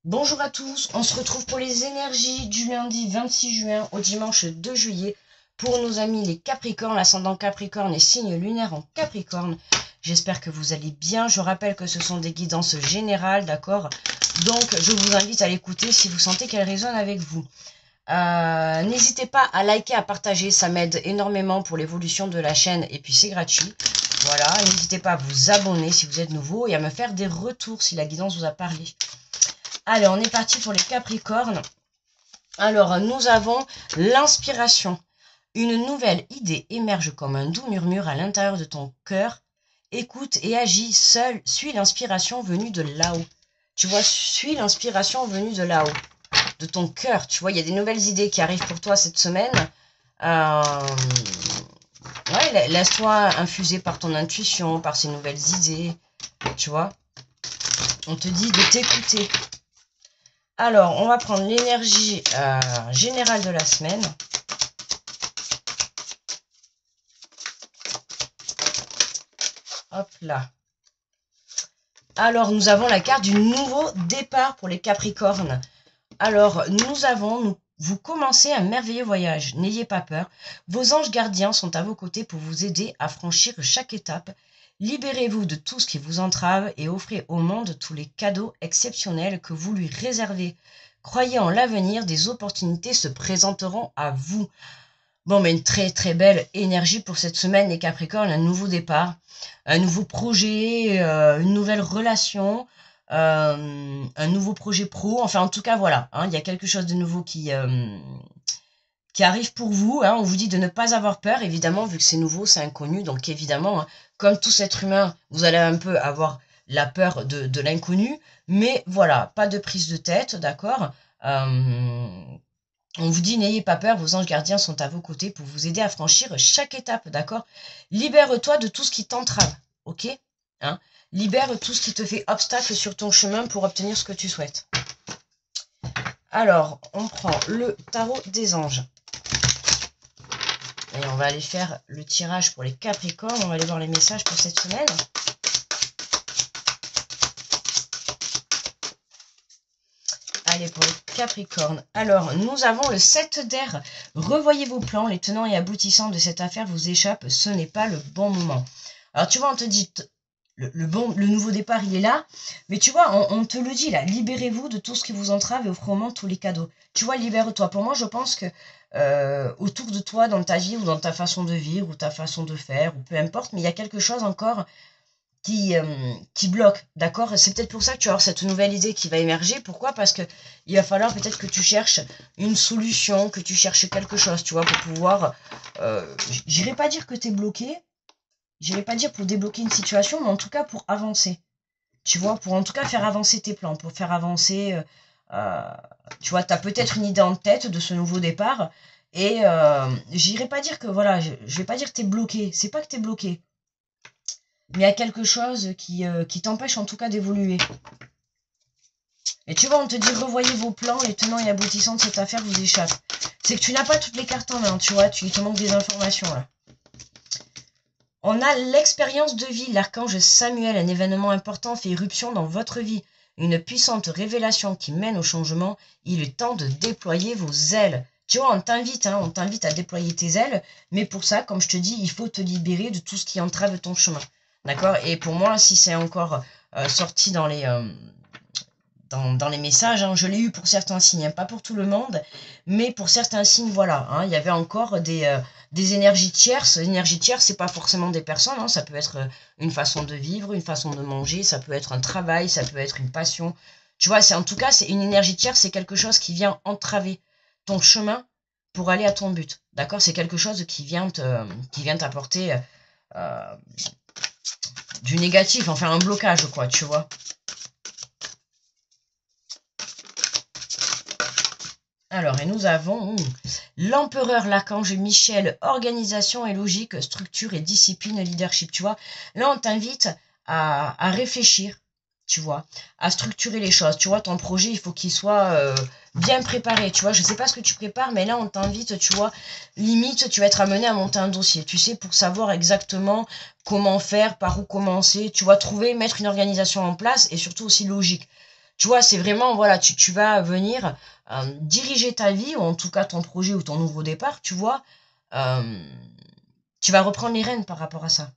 Bonjour à tous, on se retrouve pour les énergies du lundi 26 juin au dimanche 2 juillet pour nos amis les Capricornes, l'ascendant Capricorne et signe lunaire en Capricorne. J'espère que vous allez bien. Je rappelle que ce sont des guidances générales, d'accord? Donc je vous invite à l'écouter si vous sentez qu'elle résonne avec vous. N'hésitez pas à liker, à partager, ça m'aide énormément pour l'évolution de la chaîne et puis c'est gratuit. Voilà, n'hésitez pas à vous abonner si vous êtes nouveau et à me faire des retours si la guidance vous a parlé. Allez, on est parti pour les Capricornes. Alors, nous avons l'inspiration. Une nouvelle idée émerge comme un doux murmure à l'intérieur de ton cœur. Écoute et agis seul. Suis l'inspiration venue de là-haut. Tu vois, suis l'inspiration venue de là-haut, de ton cœur. Tu vois, il y a des nouvelles idées qui arrivent pour toi cette semaine. Ouais, laisse-toi infuser par ton intuition, par ces nouvelles idées. Tu vois, on te dit de t'écouter. Alors, on va prendre l'énergie générale de la semaine. Hop là. Alors, nous avons la carte du nouveau départ pour les Capricornes. Alors, vous commencez un merveilleux voyage. N'ayez pas peur. Vos anges gardiens sont à vos côtés pour vous aider à franchir chaque étape. Libérez-vous de tout ce qui vous entrave et offrez au monde tous les cadeaux exceptionnels que vous lui réservez. Croyez en l'avenir, des opportunités se présenteront à vous. Bon, mais une très très belle énergie pour cette semaine, les Capricornes, un nouveau départ, un nouveau projet, une nouvelle relation, un nouveau projet pro. Enfin, en tout cas, voilà, hein, il y a quelque chose de nouveau qui arrive pour vous. Hein. On vous dit de ne pas avoir peur, évidemment, vu que c'est nouveau, c'est inconnu. Donc, évidemment, hein, comme tout être humain, vous allez un peu avoir la peur de l'inconnu. Mais voilà, pas de prise de tête, d'accord. On vous dit, n'ayez pas peur, vos anges gardiens sont à vos côtés pour vous aider à franchir chaque étape, d'accord? Libère-toi de tout ce qui t'entrave, ok? Hein? Libère tout ce qui te fait obstacle sur ton chemin pour obtenir ce que tu souhaites. Alors, on prend le tarot des anges. Et on va aller faire le tirage pour les Capricornes. On va aller voir les messages pour cette semaine. Allez, pour les Capricornes. Alors, nous avons le 7 d'air. Revoyez vos plans. Les tenants et aboutissants de cette affaire vous échappent. Ce n'est pas le bon moment. Alors, tu vois, on te dit, le nouveau départ, il est là. Mais tu vois, on te le dit, là. Libérez-vous de tout ce qui vous entrave et offrez au monde tous les cadeaux. Tu vois, libère-toi. Pour moi, je pense que autour de toi, dans ta vie ou dans ta façon de vivre ou ta façon de faire, ou peu importe, mais il y a quelque chose encore qui bloque, d'accord? C'est peut-être pour ça que tu vas avoir cette nouvelle idée qui va émerger. Pourquoi? Parce que il va falloir peut-être que tu cherches une solution, que tu cherches quelque chose, tu vois, pour pouvoir... j'irai pas dire que tu es bloqué, j'irai pas dire pour débloquer une situation, mais en tout cas pour avancer. Tu vois, pour en tout cas faire avancer tes plans, pour faire avancer... tu vois, tu as peut-être une idée en tête de ce nouveau départ, et j'irai pas dire que, voilà, je vais pas dire que tu es bloqué, c'est pas que tu es bloqué, mais il y a quelque chose qui t'empêche en tout cas d'évoluer. Et tu vois, on te dit revoyez vos plans, les tenants et aboutissants de cette affaire vous échappent. C'est que tu n'as pas toutes les cartes en main, tu vois, il te manque des informations là. On a l'expérience de vie, l'archange Samuel, un événement important fait irruption dans votre vie. Une puissante révélation qui mène au changement. Il est temps de déployer vos ailes. Tu vois, on t'invite à déployer tes ailes, mais pour ça, comme je te dis, il faut te libérer de tout ce qui entrave ton chemin. D'accord? Et pour moi, si c'est encore sorti dans les messages, hein, je l'ai eu pour certains signes, hein, pas pour tout le monde, mais pour certains signes, voilà, hein, il y avait encore des énergies tierces. L'énergie tierce, c'est pas forcément des personnes, hein, ça peut être une façon de vivre, une façon de manger, ça peut être un travail, ça peut être une passion. Tu vois, en tout cas, c'est une énergie tierce, c'est quelque chose qui vient entraver ton chemin pour aller à ton but. D'accord? C'est quelque chose qui vient t'apporter du négatif, enfin un blocage, quoi, tu vois. Alors, et nous avons l'empereur, l'archange Michel, organisation et logique, structure et discipline, leadership, tu vois. Là, on t'invite à réfléchir, tu vois, à structurer les choses. Tu vois, ton projet, il faut qu'il soit bien préparé, tu vois. Je ne sais pas ce que tu prépares, mais là, on t'invite, tu vois, limite, tu vas être amené à monter un dossier, tu sais, pour savoir exactement comment faire, par où commencer, tu vois, mettre une organisation en place et surtout aussi logique. Tu vois, c'est vraiment, voilà, tu vas venir diriger ta vie, ou en tout cas ton projet ou ton nouveau départ, tu vois. euh, Tu vas reprendre les rênes par rapport à ça.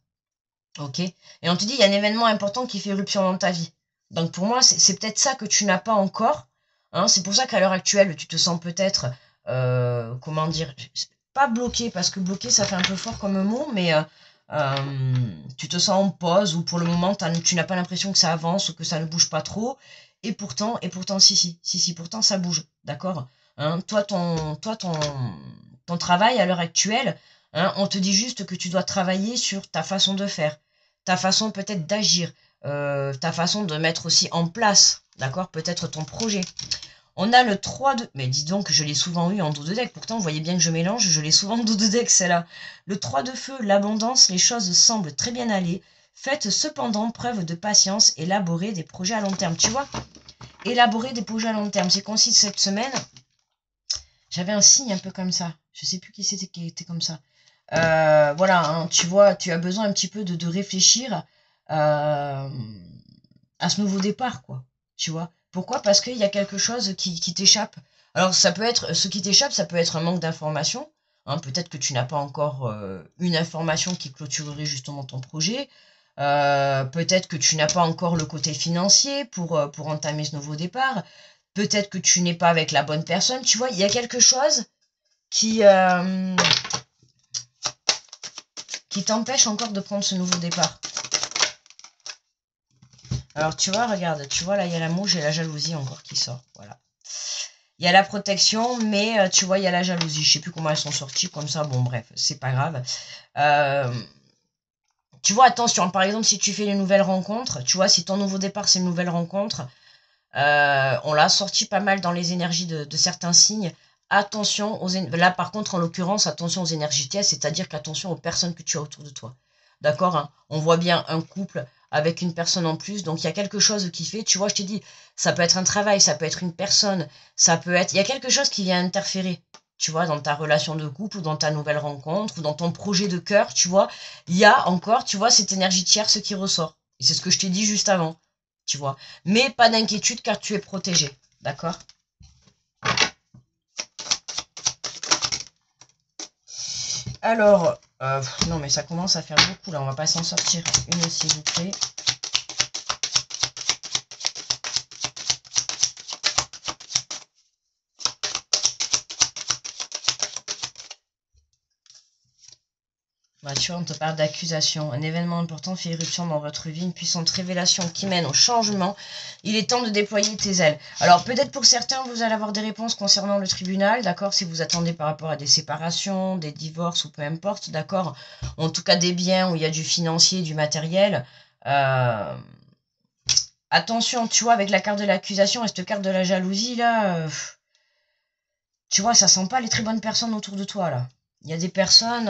Ok? Et on te dit, il y a un événement important qui fait éruption dans ta vie. Donc pour moi, c'est peut-être ça que tu n'as pas encore. Hein, c'est pour ça qu'à l'heure actuelle, tu te sens peut-être, comment dire, pas bloqué, parce que bloqué, ça fait un peu fort comme mot, mais tu te sens en pause, ou pour le moment, tu n'as pas l'impression que ça avance, ou que ça ne bouge pas trop. Et pourtant, si, pourtant ça bouge, d'accord? Hein, ton travail à l'heure actuelle, hein, on te dit juste que tu dois travailler sur ta façon de faire, ta façon peut-être d'agir, ta façon de mettre aussi en place, d'accord, peut-être ton projet. On a le 3 de... Mais dis donc, je l'ai souvent eu en dos de deck. Pourtant, vous voyez bien que je mélange, je l'ai souvent en dos de deck, celle-là. Le 3 de feu, l'abondance, les choses semblent très bien aller. Faites cependant preuve de patience, élaborez des projets à long terme. Tu vois, élaborer des projets à long terme. C'est comme si cette semaine, j'avais un signe un peu comme ça. Je sais plus qui c'était qui était comme ça. Voilà, hein, tu vois, tu as besoin un petit peu de réfléchir à ce nouveau départ, quoi. Tu vois. Pourquoi? Parce qu'il y a quelque chose qui t'échappe. Alors, ça peut être, ce qui t'échappe, ça peut être un manque d'information. Hein, peut-être que tu n'as pas encore une information qui clôturerait justement ton projet. Peut-être que tu n'as pas encore le côté financier pour entamer ce nouveau départ. Peut-être que tu n'es pas avec la bonne personne. Tu vois, il y a quelque chose qui, euh, qui t'empêche encore de prendre ce nouveau départ. Alors, tu vois, regarde, tu vois, là, il y a la mouche et la jalousie encore qui sort. Voilà. Il y a la protection, mais tu vois, il y a la jalousie. Je sais plus comment elles sont sorties, comme ça, bon, bref, c'est pas grave. Tu vois, attention, par exemple, si tu fais une nouvelle rencontre, tu vois, si ton nouveau départ, c'est une nouvelle rencontre, on l'a sorti pas mal dans les énergies de certains signes. Attention là, par contre, en l'occurrence, attention aux énergies tièdes, c'est-à-dire qu'attention aux personnes que tu as autour de toi. D'accord, hein? On voit bien un couple avec une personne en plus, donc il y a quelque chose qui fait, tu vois, je t'ai dit, ça peut être un travail, ça peut être une personne, ça peut être, il y a quelque chose qui vient interférer, tu vois, dans ta relation de couple, ou dans ta nouvelle rencontre, ou dans ton projet de cœur, tu vois, il y a encore, tu vois, cette énergie tierce qui ressort. Et c'est ce que je t'ai dit juste avant, tu vois. Mais pas d'inquiétude car tu es protégé, d'accord? Alors, non mais ça commence à faire beaucoup là, on va pas s'en sortir une s'il vous plaît. Bah, tu vois, on te parle d'accusation. Un événement important fait éruption dans votre vie, une puissante révélation qui mène au changement. Il est temps de déployer tes ailes. Alors, peut-être pour certains, vous allez avoir des réponses concernant le tribunal, d'accord, si vous attendez par rapport à des séparations, des divorces ou peu importe, d'accord. En tout cas, des biens où il y a du financier, du matériel. Attention, tu vois, avec la carte de l'accusation et cette carte de la jalousie, là, tu vois, ça sent pas les très bonnes personnes autour de toi, là. Il y a des personnes...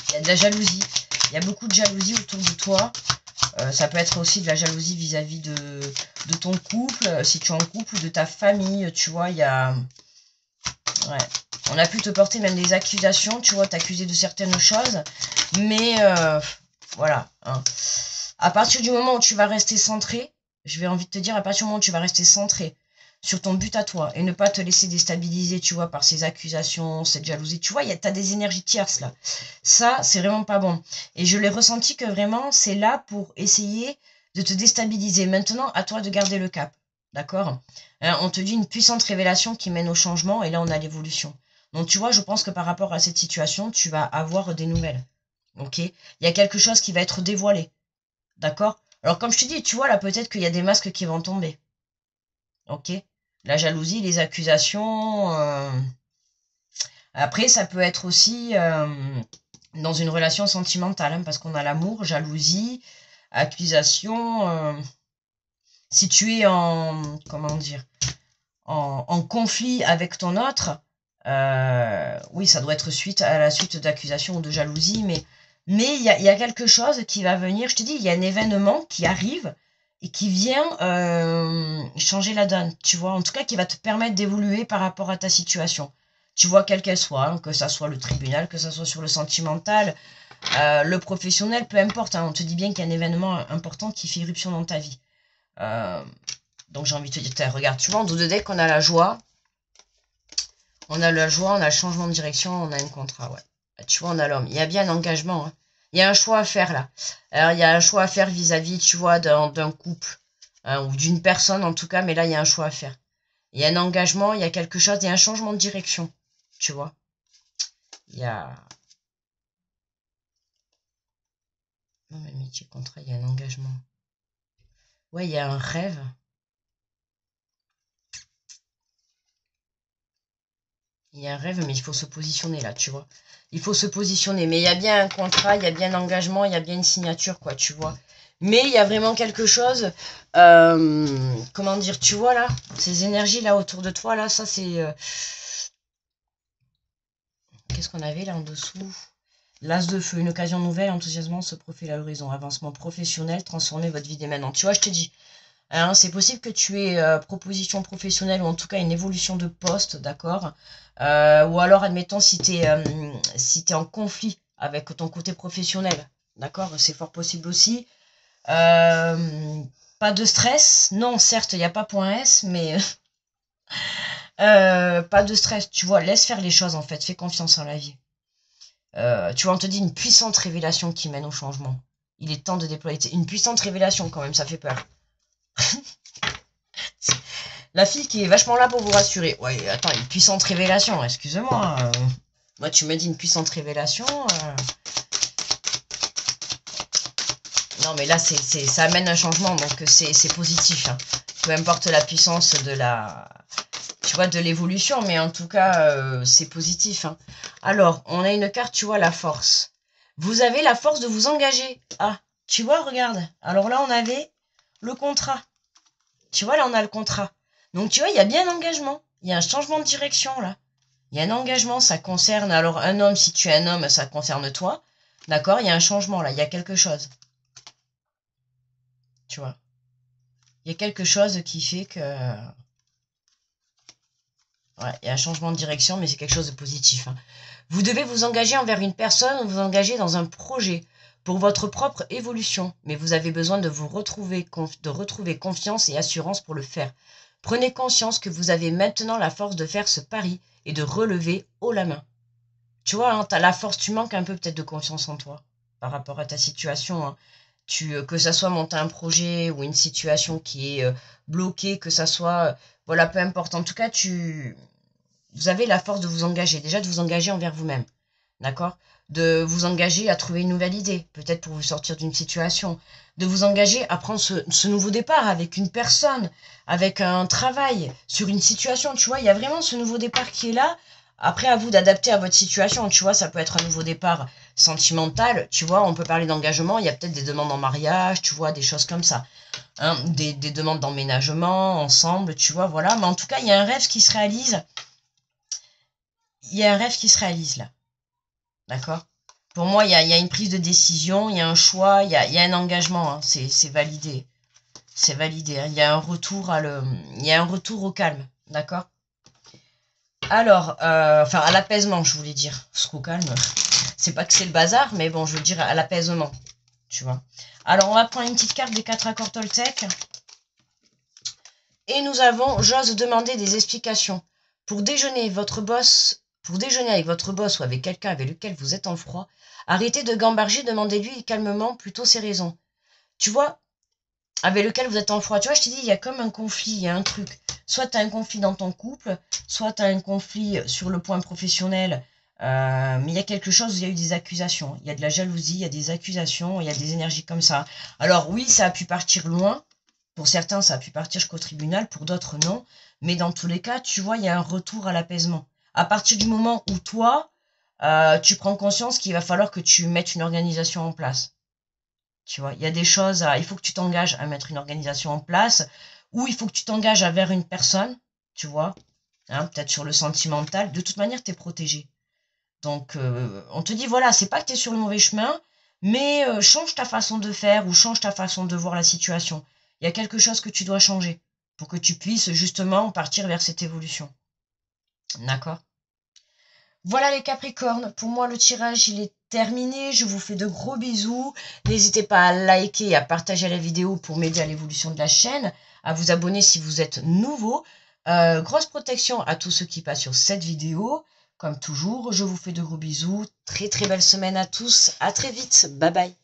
il y a de la jalousie. Il y a beaucoup de jalousie autour de toi. Ça peut être aussi de la jalousie vis-à-vis de ton couple, si tu es en couple, ou de ta famille, tu vois, il y a... Ouais. On a pu te porter même des accusations, tu vois, t'accuser de certaines choses, mais voilà. Hein. À partir du moment où tu vas rester centré, je vais envie de te dire, à partir du moment où tu vas rester centré sur ton but à toi, et ne pas te laisser déstabiliser, tu vois, par ces accusations, cette jalousie, tu vois, t'as des énergies tierces, là. Ça, c'est vraiment pas bon. Et je l'ai ressenti que vraiment, c'est là pour essayer de te déstabiliser. Maintenant, à toi de garder le cap, d'accord? Hein, on te dit une puissante révélation qui mène au changement, et là, on a l'évolution. Donc, tu vois, je pense que par rapport à cette situation, tu vas avoir des nouvelles, ok? Il y a quelque chose qui va être dévoilé, d'accord? Alors, comme je te dis, tu vois, là, peut-être qu'il y a des masques qui vont tomber, ok? La jalousie, les accusations. Après, ça peut être aussi dans une relation sentimentale, hein, parce qu'on a l'amour, jalousie, accusation. Si tu es en, comment dire, en conflit avec ton autre, oui, ça doit être suite à la suite d'accusations ou de jalousie, mais il y a quelque chose qui va venir. Je te dis, il y a un événement qui arrive et qui vient changer la donne, tu vois, en tout cas qui va te permettre d'évoluer par rapport à ta situation. Tu vois, quelle qu'elle soit, hein, que ça soit le tribunal, que ça soit sur le sentimental, le professionnel, peu importe, hein, on te dit bien qu'il y a un événement important qui fait éruption dans ta vie. Donc j'ai envie de te dire, regarde, tu vois, en dos de deck, on a la joie. On a la joie, on a le changement de direction, on a un contrat, ouais. Tu vois, on a l'homme. Il y a bien un engagement, hein. Il y a un choix à faire, là. Alors, il y a un choix à faire vis-à-vis, tu vois, d'un couple, hein, ou d'une personne, en tout cas, mais là, il y a un choix à faire. Il y a un engagement, il y a quelque chose, il y a un changement de direction, tu vois. Il y a... Non, mais métier, contrat, il y a un engagement. Ouais, il y a un rêve. Il y a un rêve, mais il faut se positionner, là, tu vois. Il faut se positionner. Mais il y a bien un contrat, il y a bien un engagement, il y a bien une signature, quoi, tu vois. Mais il y a vraiment quelque chose... comment dire, tu vois, là, ces énergies, là, autour de toi, là, ça, c'est... Qu'est-ce qu'on avait, là, en dessous? L'as de feu, une occasion nouvelle, enthousiasmant se profile à l'horizon. Avancement professionnel, transformer votre vie dès maintenant. Tu vois, je te dis, hein, c'est possible que tu aies proposition professionnelle ou en tout cas une évolution de poste, d'accord. Ou alors, admettons, si tu es, en conflit avec ton côté professionnel, d'accord, c'est fort possible aussi. Pas de stress, non, certes, il n'y a pas point S, mais pas de stress, tu vois, laisse faire les choses en fait, fais confiance en la vie. Tu vois, on te dit une puissante révélation qui mène au changement. Il est temps de déployer une puissante révélation quand même, ça fait peur. La fille qui est vachement là pour vous rassurer. Ouais, attends, une puissante révélation, excuse-moi. Moi, tu me dis une puissante révélation. Non, mais là, ça amène un changement, donc c'est positif. Hein. Peu importe la puissance de la... Tu vois, de l'évolution, mais en tout cas, c'est positif. Hein. Alors, on a une carte, tu vois, la force. Vous avez la force de vous engager. Ah, tu vois, regarde. Alors là, on avait le contrat. Tu vois, là, on a le contrat. Donc, tu vois, il y a bien un engagement. Il y a un changement de direction, là. Il y a un engagement, ça concerne... Alors, un homme, si tu es un homme, ça concerne toi. D'accord? Il y a un changement, là. Il y a quelque chose. Tu vois? Il y a quelque chose qui fait que... Ouais, il y a un changement de direction, mais c'est quelque chose de positif. Hein. Vous devez vous engager envers une personne, vous engager dans un projet pour votre propre évolution, mais vous avez besoin de retrouver confiance et assurance pour le faire. Prenez conscience que vous avez maintenant la force de faire ce pari et de relever haut la main. Tu vois, hein, tu as la force, tu manques un peu peut-être de confiance en toi par rapport à ta situation. Hein. Que ça soit monter un projet ou une situation qui est bloquée, que ça soit... voilà, peu importe. En tout cas, vous avez la force de vous engager, déjà de vous engager envers vous-même, d'accord? De vous engager à trouver une nouvelle idée, peut-être pour vous sortir d'une situation, de vous engager à prendre ce nouveau départ avec une personne, avec un travail, sur une situation, tu vois, il y a vraiment ce nouveau départ qui est là. Après, à vous d'adapter à votre situation, tu vois, ça peut être un nouveau départ sentimental, tu vois, on peut parler d'engagement, il y a peut-être des demandes en mariage, tu vois, des choses comme ça, hein, des demandes d'emménagement ensemble, tu vois, voilà, mais en tout cas, il y a un rêve qui se réalise. Il y a un rêve qui se réalise là, d'accord? Pour moi, il y a une prise de décision, il y a un choix, il y a un engagement, hein, c'est validé. C'est validé, hein, il y a un retour il y a un retour au calme, d'accord? Alors, enfin à l'apaisement, je voulais dire, parce qu'au calme, c'est pas que c'est le bazar, mais bon, je veux dire à l'apaisement, tu vois. Alors, on va prendre une petite carte des 4 accords Toltec. Et nous avons, j'ose demander des explications. Pour déjeuner avec votre boss ou avec quelqu'un avec lequel vous êtes en froid, arrêtez de gamberger, demandez-lui calmement plutôt ses raisons. Tu vois, avec lequel vous êtes en froid, tu vois, je te dis, il y a comme un conflit, il y a un truc. Soit tu as un conflit dans ton couple, soit tu as un conflit sur le point professionnel, mais il y a quelque chose où il y a eu des accusations. Il y a de la jalousie, il y a des accusations, il y a des énergies comme ça. Alors oui, ça a pu partir loin. Pour certains, ça a pu partir jusqu'au tribunal, pour d'autres, non. Mais dans tous les cas, tu vois, il y a un retour à l'apaisement. À partir du moment où toi, tu prends conscience qu'il va falloir que tu mettes une organisation en place. Tu vois, il y a des choses, il faut que tu t'engages à mettre une organisation en place, ou il faut que tu t'engages vers une personne, tu vois, hein, peut-être sur le sentimental. De toute manière, tu es protégé. Donc, on te dit, voilà, c'est pas que tu es sur le mauvais chemin, mais change ta façon de faire ou change ta façon de voir la situation. Il y a quelque chose que tu dois changer pour que tu puisses justement partir vers cette évolution. D'accord? Voilà les Capricornes, pour moi le tirage il est terminé, je vous fais de gros bisous, n'hésitez pas à liker et à partager la vidéo pour m'aider à l'évolution de la chaîne, à vous abonner si vous êtes nouveau. Grosse protection à tous ceux qui passent sur cette vidéo, comme toujours, je vous fais de gros bisous, très très belle semaine à tous, à très vite, bye bye.